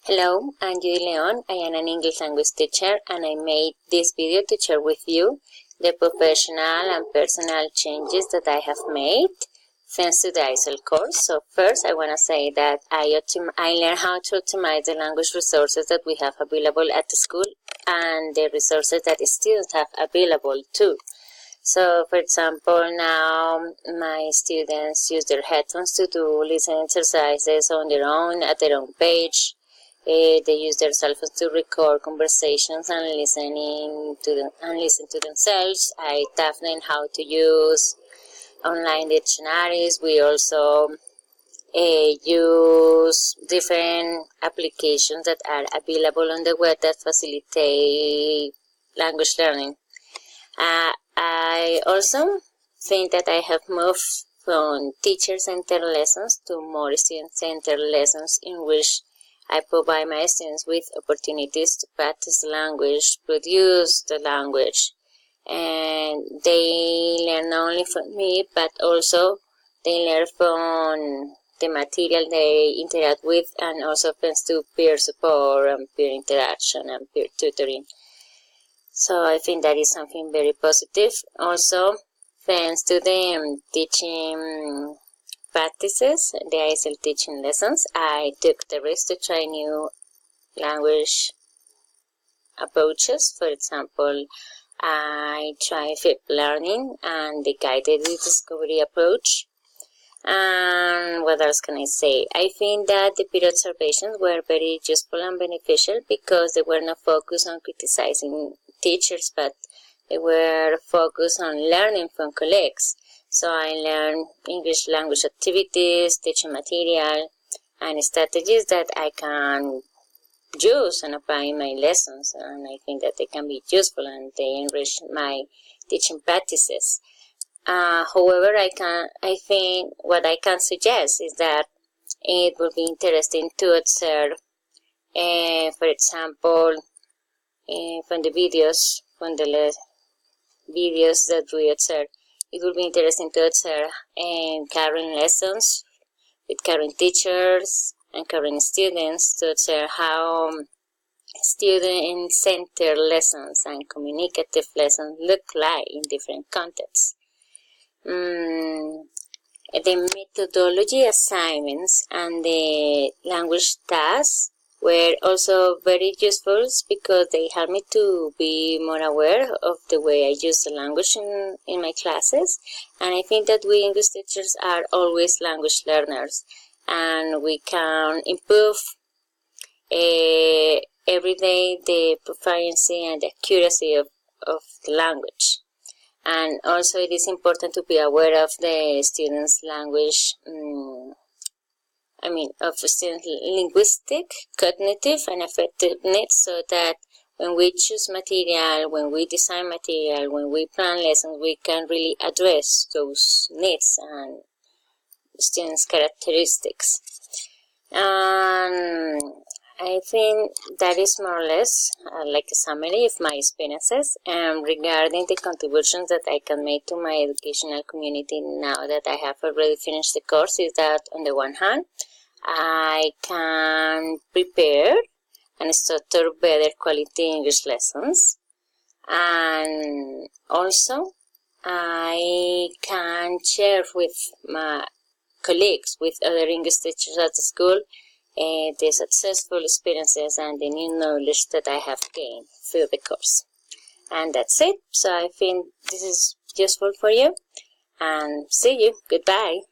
Hello, I'm Judy Leon. I am an English language teacher and I made this video to share with you the professional and personal changes that I have made thanks to the ICELT course. So first I want to say that I learned how to optimize the language resources that we have available at the school and the resources that the students have available too. So, for example, now my students use their headphones to do listening exercises on their own, at their own page. They use their cell phones to record conversations and listen to themselves. I taught them how to use online dictionaries. We also use different applications that are available on the web that facilitate language learning. I also think that I have moved from teacher-centered lessons to more student-centered lessons in which I provide my students with opportunities to practice the language, produce the language, and they learn not only from me, but also they learn from the material they interact with, and also thanks to peer support and peer interaction and peer tutoring. So I think that is something very positive. Also, thanks to the teaching practices, the ICELT teaching lessons, I took the risk to try new language approaches. For example, I tried flip learning and the guided discovery approach. And what else can I say? I think that the peer observations were very useful and beneficial because they were not focused on criticizing teachers, but they were focused on learning from colleagues. So I learned English language activities, teaching material, and strategies that I can use and apply in my lessons. And I think that they can be useful and they enrich my teaching practices. However, I think what I can suggest is that it would be interesting to observe, for example, from the videos that we observe. It would be interesting to observe current lessons with current teachers and current students to observe how student-centered lessons and communicative lessons look like in different contexts. The methodology assignments and the language tasks were also very useful because they helped me to be more aware of the way I use the language in my classes. And I think that we English teachers are always language learners and we can improve every day the proficiency and the accuracy of the language. And also it is important to be aware of the students' language of students' linguistic, cognitive, and affective needs, so that when we choose material, when we design material, when we plan lessons, we can really address those needs and students' characteristics. I think that is more or less like a summary of my experiences regarding the contributions that I can make to my educational community now that I have already finished the course. Is that on the one hand, I can prepare and structure better quality English lessons, and also I can share with my colleagues, with other English teachers at the school, the successful experiences and the new knowledge that I have gained through the course. And that's it. So I think this is useful for you, and see you. Goodbye.